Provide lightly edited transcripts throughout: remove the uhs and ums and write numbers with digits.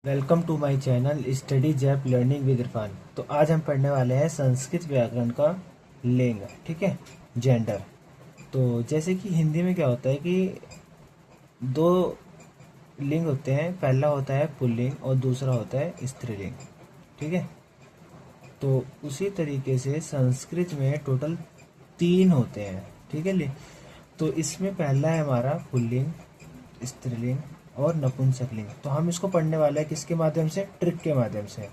Welcome to my channel study zap learning with Irfan. तो आज हम पढ़ने वाले हैं संस्कृत व्याकरण का लिंग, ठीक है, जेंडर। तो जैसे कि हिंदी में क्या होता है कि दो लिंग होते हैं, पहला होता है पुल्लिंग और दूसरा होता है स्त्रीलिंग, ठीक है। तो उसी तरीके से संस्कृत में टोटल तीन होते हैं, ठीक है। तो इसमें पहला है हमारा पुल्लिंग, स्त्रीलिंग और नपुंसकलिंग। तो हम इसको पढ़ने वाले हैं किसके माध्यम से? ट्रिक के माध्यम से।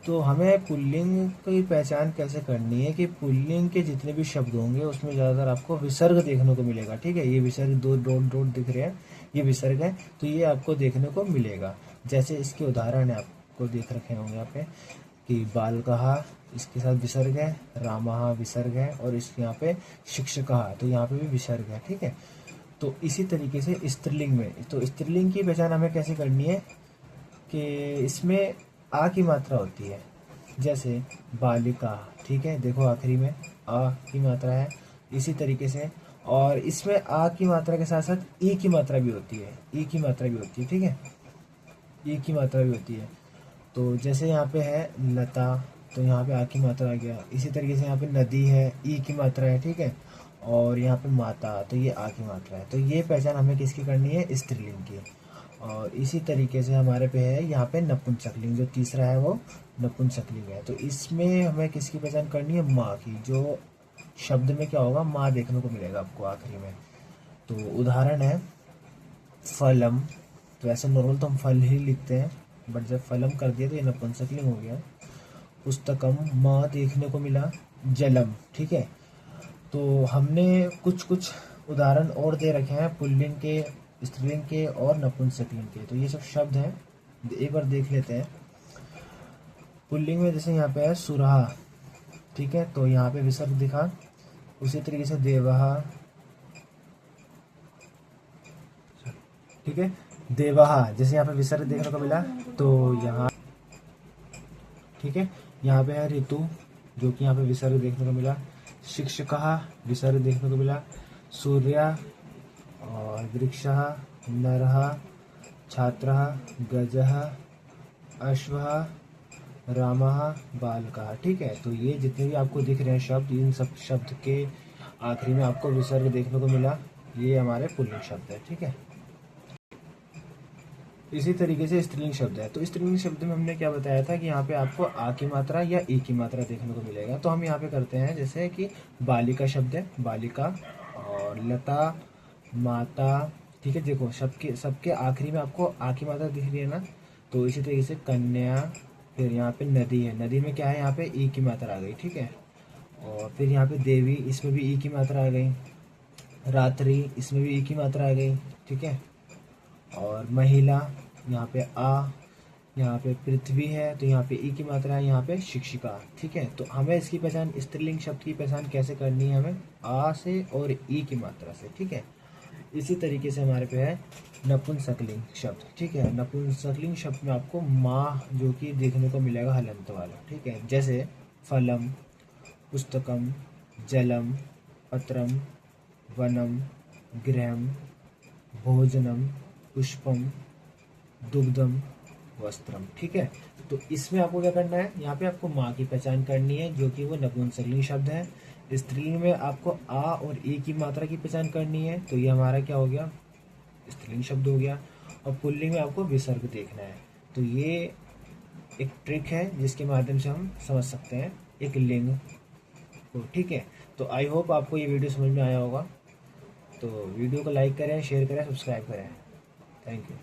तो हमें पुल्लिंग की पहचान कैसे करनी है कि पुल्लिंग के जितने भी शब्द होंगे उसमें ज़्यादातर आपको विसर्ग देखने को मिलेगा, ठीक है। ये विसर्ग दो डॉट डॉट दिख रहे हैं, ये विसर्ग है, तो ये आपको देखने को मिलेगा। जैसे इसके उदाहरण है, आपको देख रखे होंगे यहाँ पे कि बालकहा इसके साथ विसर्ग है, रामहा विसर्ग है, और इसके यहाँ पे शिक्षकहा, तो यहाँ पे भी विसर्ग है, ठीक है। तो इसी तरीके से स्त्रीलिंग में, तो स्त्रीलिंग की पहचान हमें कैसे करनी है कि इसमें आ की मात्रा होती है। जैसे बालिका, ठीक है, देखो आखिरी में आ की मात्रा है। इसी तरीके से और इसमें आ की मात्रा के साथ साथ ई की मात्रा भी होती है, ई की मात्रा भी होती है, ठीक है, ई की मात्रा भी होती है। तो जैसे यहाँ पे है लता, तो यहाँ पे आ की मात्रा आ गया। इसी तरीके से यहाँ पे नदी है, ई की मात्रा है, ठीक है। और यहाँ पे माता, तो ये आ की मात्रा है। तो ये पहचान हमें किसकी करनी है? स्त्रीलिंग की। और इसी तरीके से हमारे पे है यहाँ पे नपुंसकलिंग, जो तीसरा है वो नपुंसकलिंग है। तो इसमें हमें किसकी पहचान करनी है? माँ की। जो शब्द में क्या होगा? माँ देखने को मिलेगा आपको आखिरी में। तो उदाहरण है फलम। तो ऐसे नॉर्मल तो हम फल ही लिखते हैं, बट जब फलम कर दिया तो ये नपुंसकलिंग हो गया। पुस्तकम, माँ देखने को मिला। जलम, ठीक है। तो हमने कुछ कुछ उदाहरण और दे रखे हैं पुल्लिंग के, स्त्रीलिंग के और नपुंसकलिंग के। तो ये सब शब्द हैं, एक बार देख लेते हैं। पुल्लिंग में जैसे यहाँ पे है सुरहा, ठीक है, तो यहाँ पे विसर्ग दिखा। उसी तरीके से देवहा, ठीक है, देवहा, जैसे यहाँ पे विसर्ग देखने को मिला, तो यहाँ, ठीक है, यहाँ पे है ऋतु, जो कि यहाँ पे विसर्ग देखने को मिला। शिक्षकः, विसर्ग देखने को मिला। सूर्या और वृक्षः, नरः, छात्रः, गजः, अश्वः, रामः, बालकः, ठीक है। तो ये जितने भी आपको दिख रहे हैं शब्द, इन सब शब्द के आखिरी में आपको विसर्ग देखने को मिला, ये हमारे पुल्लिंग शब्द है, ठीक है। इसी तरीके से स्त्रीलिंग शब्द है। तो स्त्रीलिंग शब्द में हमने क्या बताया था कि यहाँ पे आपको आ की मात्रा या ई की मात्रा देखने को मिलेगा। तो हम यहाँ पे करते हैं, जैसे कि बालिका शब्द है, बालिका, और लता, माता, ठीक है। देखो सबके आखिरी में आपको आ की मात्रा दिख रही है ना। तो इसी तरीके से कन्या, फिर यहाँ पे नदी है, नदी में क्या है? यहाँ पे ई की मात्रा आ गई, ठीक है। और फिर यहाँ पे देवी, इसमें भी ई की मात्रा आ गई। रात्रि, इसमें भी ई की मात्रा आ गई, ठीक है। और महिला, यहाँ पे आ, यहाँ पे पृथ्वी है, तो यहाँ पे ई की मात्रा है, यहाँ पे शिक्षिका, ठीक है। तो हमें इसकी पहचान, स्त्रीलिंग शब्द की पहचान कैसे करनी है? हमें आ से और ई की मात्रा से, ठीक है। इसी तरीके से हमारे पे है नपुंसकलिंग शब्द, ठीक है। नपुंसकलिंग शब्द में आपको माँ जो कि देखने को मिलेगा हलंत वाला, ठीक है। जैसे फलम, पुस्तकम, जलम, पत्रम, वनम, गृहम, भोजनम, पुष्पम, दुग्धम, वस्त्रम, ठीक है। तो इसमें आपको क्या करना है? यहाँ पे आपको माँ की पहचान करनी है, जो कि वो नपुंसकलिंग शब्द है। स्त्रीलिंग में आपको आ और ई की मात्रा की पहचान करनी है, तो ये हमारा क्या हो गया? स्त्रीलिंग शब्द हो गया। और पुल्लिंग में आपको विसर्ग देखना है। तो ये एक ट्रिक है जिसके माध्यम से हम समझ सकते हैं एक लिंग को, ठीक है। तो आई होप आपको ये वीडियो समझ में आया होगा। तो वीडियो को लाइक करें, शेयर करें, सब्सक्राइब करें। Thank you.